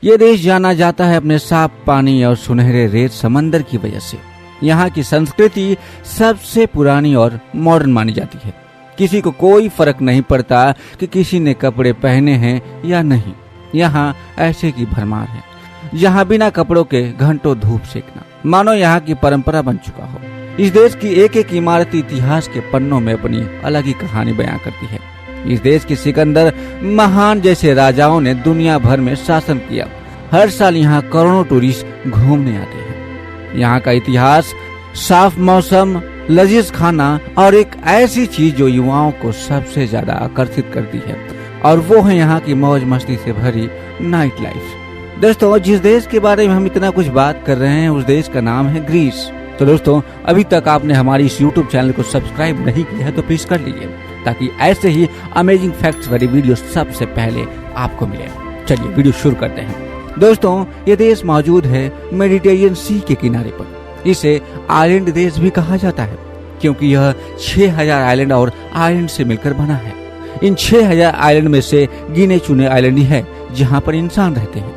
ये देश जाना जाता है अपने साफ पानी और सुनहरे रेत समंदर की वजह से। यहाँ की संस्कृति सबसे पुरानी और मॉडर्न मानी जाती है। किसी को कोई फर्क नहीं पड़ता कि किसी ने कपड़े पहने हैं या नहीं। यहाँ ऐसे की भरमार है। यहाँ बिना कपड़ों के घंटों धूप सेकना मानो यहाँ की परंपरा बन चुका हो। इस देश की एक एक इमारत इतिहास के पन्नों में अपनी अलग ही कहानी बयां करती है। इस देश के सिकंदर महान जैसे राजाओं ने दुनिया भर में शासन किया। हर साल यहाँ करोड़ों टूरिस्ट घूमने आते हैं। यहाँ का इतिहास, साफ मौसम, लजीज खाना और एक ऐसी चीज जो युवाओं को सबसे ज्यादा आकर्षित करती है, और वो है यहाँ की मौज मस्ती से भरी नाइट लाइफ। दोस्तों, जिस देश के बारे में हम इतना कुछ बात कर रहे हैं उस देश का नाम है ग्रीस। तो दोस्तों, अभी तक आपने हमारी इस YouTube चैनल को सब्सक्राइब नहीं किया है तो प्लीज कर लीजिए, ताकि ऐसे ही अमेजिंग फैक्ट्स वाली वीडियो सबसे पहले आपको मिले। चलिए वीडियो शुरू करते हैं। दोस्तों, ये देश मौजूद है मेडिटेरियन सी के किनारे पर। इसे आइलैंड देश भी कहा जाता है क्योंकि यह 6000 आइलैंड और आइलैंड से मिलकर बना है। इन 6000 आइलैंड में से गिने चुने आइलैंड ही है जहाँ पर इंसान रहते हैं।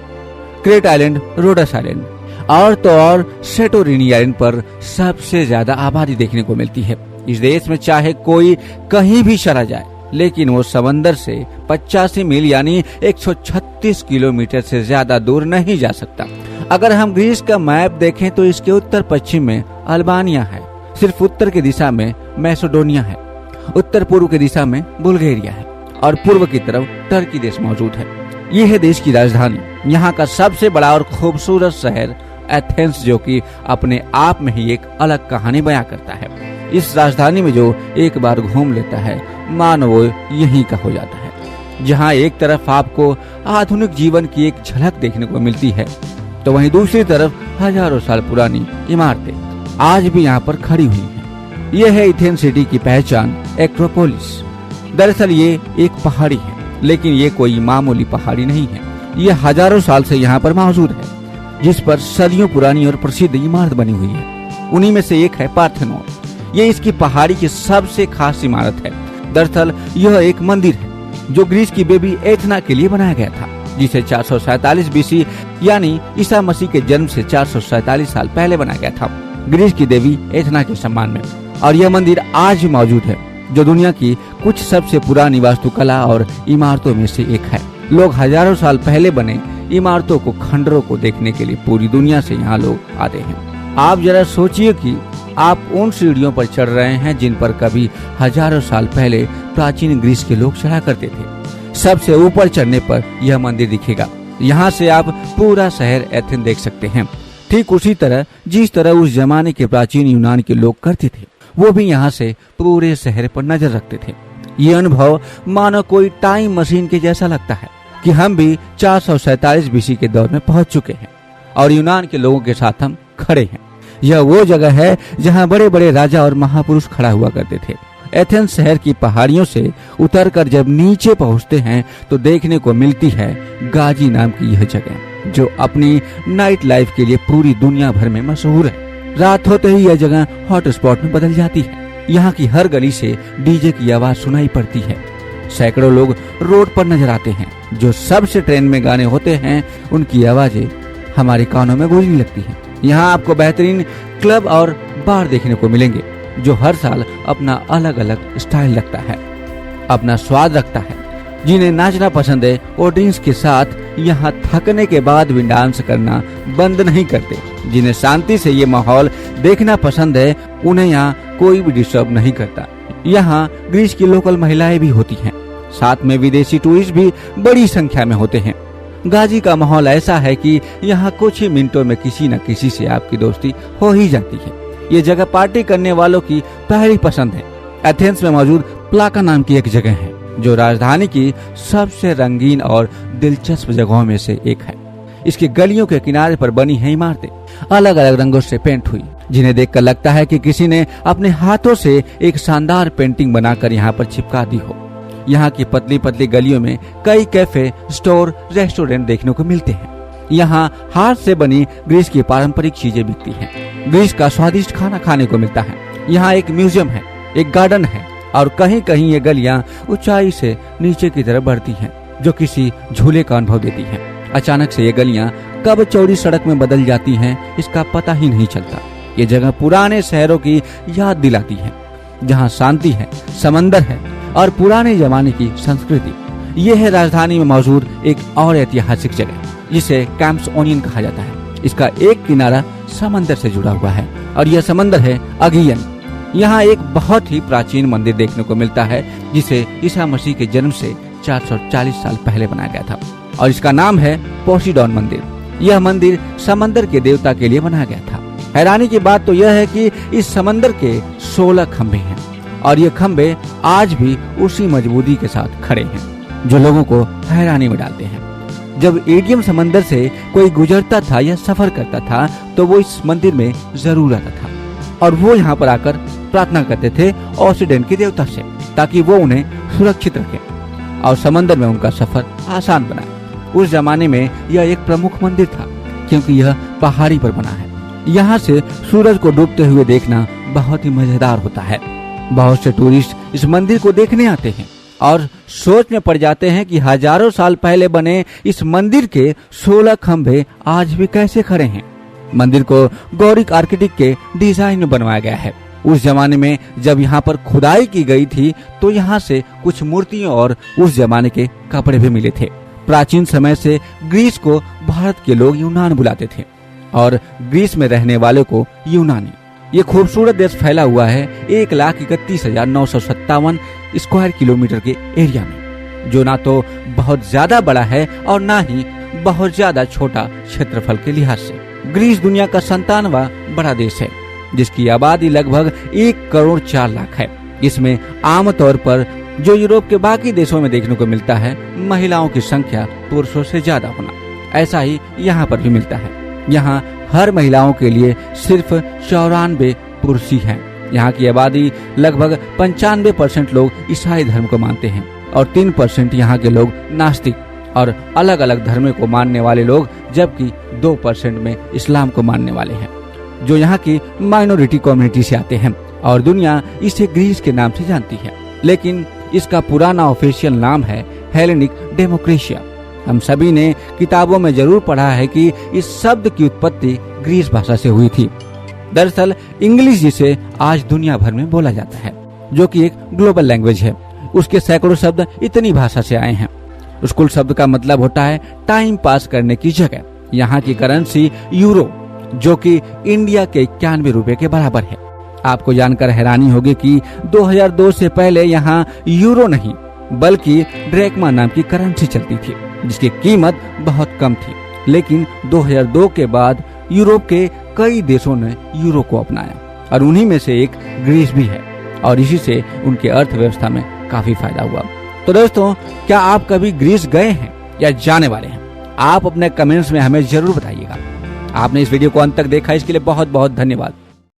क्रेट आइलैंड, रोडस आइलैंड और तो और सेटोरिनी आइलैंड पर सबसे ज्यादा आबादी देखने को मिलती है। इस देश में चाहे कोई कहीं भी चला जाए, लेकिन वो समंदर से 85 मील यानी 136 किलोमीटर से ज्यादा दूर नहीं जा सकता। अगर हम ग्रीस का मैप देखें तो इसके उत्तर पश्चिम में अल्बानिया है, सिर्फ उत्तर की दिशा में मैसेडोनिया है, उत्तर पूर्व की दिशा में बुल्गारिया है और पूर्व की तरफ टर्की देश मौजूद है। ये है देश की राजधानी। यहाँ का सबसे बड़ा और खूबसूरत शहर एथेंस, जो कि अपने आप में ही एक अलग कहानी बयां करता है। इस राजधानी में जो एक बार घूम लेता है मानो वो यहीं का हो जाता है। जहाँ एक तरफ आपको आधुनिक जीवन की एक झलक देखने को मिलती है, तो वहीं दूसरी तरफ हजारों साल पुरानी इमारतें आज भी यहाँ पर खड़ी हुई हैं। यह है एथेंस सिटी की पहचान, एक्रोपोलिस। दरअसल ये एक पहाड़ी है, लेकिन ये कोई मामूली पहाड़ी नहीं है। ये हजारों साल से यहाँ पर मौजूद है, जिस पर सदियों पुरानी और प्रसिद्ध इमारत बनी हुई है। उन्हीं में से एक है पार्थेनोन। ये इसकी पहाड़ी की सबसे खास इमारत है। दरअसल यह एक मंदिर है जो ग्रीस की बेबी एथना के लिए बनाया गया था, जिसे 447 बीसी यानी ईसा मसीह के जन्म से 447 साल पहले बनाया गया था, ग्रीस की देवी एथना के सम्मान में। और यह मंदिर आज भी मौजूद है, जो दुनिया की कुछ सबसे पुरानी वास्तुकला और इमारतों में से एक है। लोग हजारों साल पहले बने इमारतों को, खंडरों को देखने के लिए पूरी दुनिया से यहाँ लोग आते हैं। आप जरा सोचिए कि आप उन सीढ़ियों पर चढ़ रहे हैं जिन पर कभी हजारों साल पहले प्राचीन ग्रीस के लोग चढ़ा करते थे। सबसे ऊपर चढ़ने पर यह मंदिर दिखेगा। यहाँ से आप पूरा शहर एथेंस देख सकते हैं। ठीक उसी तरह जिस तरह उस जमाने के प्राचीन यूनान के लोग करते थे, वो भी यहाँ से पूरे शहर पर नजर रखते थे। ये अनुभव मानो कोई टाइम मशीन के जैसा लगता है कि हम भी 447 बीसी के दौर में पहुंच चुके हैं और यूनान के लोगों के साथ हम खड़े हैं। यह वो जगह है जहां बड़े बड़े राजा और महापुरुष खड़ा हुआ करते थे। एथेंस शहर की पहाड़ियों से उतरकर जब नीचे पहुंचते हैं तो देखने को मिलती है गाजी नाम की यह जगह, जो अपनी नाइट लाइफ के लिए पूरी दुनिया भर में मशहूर है। रात होते ही यह जगह हॉट स्पॉट में बदल जाती है। यहाँ की हर गली से डीजे की आवाज सुनाई पड़ती है। सैकड़ों लोग रोड पर नजर आते हैं। जो सबसे ट्रेन में गाने होते हैं उनकी आवाजें हमारे कानों में गूंजने लगती हैं। यहाँ आपको बेहतरीन क्लब और बार देखने को मिलेंगे, जो हर साल अपना अलग अलग स्टाइल रखता है, अपना स्वाद रखता है। जिन्हें नाचना पसंद है वो ड्रिंक्स के साथ यहाँ थकने के बाद भी डांस करना बंद नहीं करते। जिन्हें शांति से ये माहौल देखना पसंद है उन्हें यहाँ कोई भी डिस्टर्ब नहीं करता। यहाँ ग्रीस की लोकल महिलाएं भी होती हैं, साथ में विदेशी टूरिस्ट भी बड़ी संख्या में होते हैं। गाजी का माहौल ऐसा है कि यहाँ कुछ ही मिनटों में किसी न किसी से आपकी दोस्ती हो ही जाती है। ये जगह पार्टी करने वालों की पहली पसंद है। एथेंस में मौजूद प्लाका नाम की एक जगह है, जो राजधानी की सबसे रंगीन और दिलचस्प जगहों में से एक है। इसकी गलियों के किनारे पर बनी है इमारतें अलग अलग रंगों से पेंट हुई, जिन्हें देखकर लगता है कि किसी ने अपने हाथों से एक शानदार पेंटिंग बनाकर यहाँ पर चिपका दी हो। यहाँ की पतली पतली गलियों में कई कैफे, स्टोर, रेस्टोरेंट देखने को मिलते हैं। यहाँ हाथ से बनी ग्रीस की पारंपरिक चीजें बिकती हैं। ग्रीस का स्वादिष्ट खाना खाने को मिलता है। यहाँ एक म्यूजियम है, एक गार्डन है और कहीं कहीं ये गलियाँ ऊंचाई से नीचे की तरफ बढ़ती हैं, जो किसी झूले का अनुभव देती हैं। अचानक से ये गलियां कब चौड़ी सड़क में बदल जाती हैं, इसका पता ही नहीं चलता। ये जगह पुराने शहरों की याद दिलाती है, जहाँ शांति है, समंदर है और पुराने जमाने की संस्कृति। ये है राजधानी में मौजूद एक और ऐतिहासिक जगह, जिसे कैंप्स ओनियन कहा जाता है। इसका एक किनारा समंदर से जुड़ा हुआ है और यह समंदर है अगियन। यहाँ एक बहुत ही प्राचीन मंदिर देखने को मिलता है, जिसे ईसा मसीह के जन्म से 440 साल पहले बनाया गया था और इसका नाम है पोसीडॉन मंदिर। यह मंदिर समंदर के देवता के लिए बनाया गया था। हैरानी की बात तो यह है कि इस समंदर के 16 खंभे हैं और ये खंभे आज भी उसी मजबूती के साथ खड़े हैं, जो लोगों को हैरानी में डालते हैं। जब एडियम समंदर से कोई गुजरता था या सफर करता था तो वो इस मंदिर में जरूर आता था और वो यहाँ पर आकर प्रार्थना करते थे ओसिडन के देवता से, ताकि वो उन्हें सुरक्षित रखे और समंदर में उनका सफर आसान बनाए। उस जमाने में यह एक प्रमुख मंदिर था, क्योंकि यह पहाड़ी पर बना है। यहाँ से सूरज को डूबते हुए देखना बहुत ही मजेदार होता है। बहुत से टूरिस्ट इस मंदिर को देखने आते हैं और सोच में पड़ जाते हैं कि हजारों साल पहले बने इस मंदिर के 16 खंभे आज भी कैसे खड़े हैं। मंदिर को गौरिक आर्किटेक्ट के डिजाइन में बनवाया गया है। उस जमाने में जब यहाँ पर खुदाई की गई थी तो यहाँ से कुछ मूर्तियों और उस जमाने के कपड़े भी मिले थे। प्राचीन समय से ग्रीस को भारत के लोग यूनान बुलाते थे और ग्रीस में रहने वालों को यूनानी। ये खूबसूरत देश फैला हुआ है 1,31,957 स्क्वायर किलोमीटर के एरिया में, जो ना तो बहुत ज्यादा बड़ा है और ना ही बहुत ज्यादा छोटा क्षेत्रफल के लिहाज से। ग्रीस दुनिया का 97वां बड़ा देश है, जिसकी आबादी लगभग 1,04,00,000 है। इसमें आमतौर पर जो यूरोप के बाकी देशों में देखने को मिलता है, महिलाओं की संख्या पुरुषों से ज्यादा होना, ऐसा ही यहाँ पर भी मिलता है। यहाँ हर महिलाओं के लिए सिर्फ 94 पुरुष ही हैं। यहाँ की आबादी लगभग 95% लोग ईसाई धर्म को मानते हैं और 3% यहाँ के लोग नास्तिक और अलग अलग धर्म को मानने वाले लोग, जबकि 2% में इस्लाम को मानने वाले हैं, जो यहाँ की माइनॉरिटी कम्युनिटी से आते हैं और दुनिया इसे ग्रीस के नाम से जानती है। लेकिन इसका पुराना ऑफिशियल नाम है हेलेनिक डेमोक्रेशिया। हम सभी ने किताबों में जरूर पढ़ा है कि इस शब्द की उत्पत्ति ग्रीस भाषा से हुई थी। दरअसल इंग्लिश, जिसे आज दुनिया भर में बोला जाता है, जो कि एक ग्लोबल लैंग्वेज है, उसके सैकड़ों शब्द इतनी भाषा से आए हैं। उस कुल शब्द का मतलब होता है टाइम पास करने की जगह। यहाँ की करेंसी यूरो, जो कि इंडिया के 91 रुपए के बराबर है। आपको जानकर हैरानी होगी कि 2002 से पहले यहाँ यूरो नहीं बल्कि ड्रैकमा नाम की करेंसी चलती थी, जिसकी कीमत बहुत कम थी। लेकिन 2002 के बाद यूरोप के कई देशों ने यूरो को अपनाया और उन्हीं में से एक ग्रीस भी है और इसी से उनके अर्थव्यवस्था में काफी फायदा हुआ। तो दोस्तों, क्या आप कभी ग्रीस गए हैं या जाने वाले हैं? आप अपने कमेंट्स में हमें जरूर बताइएगा। आपने इस वीडियो को अंत तक देखा, इसके लिए बहुत बहुत धन्यवाद।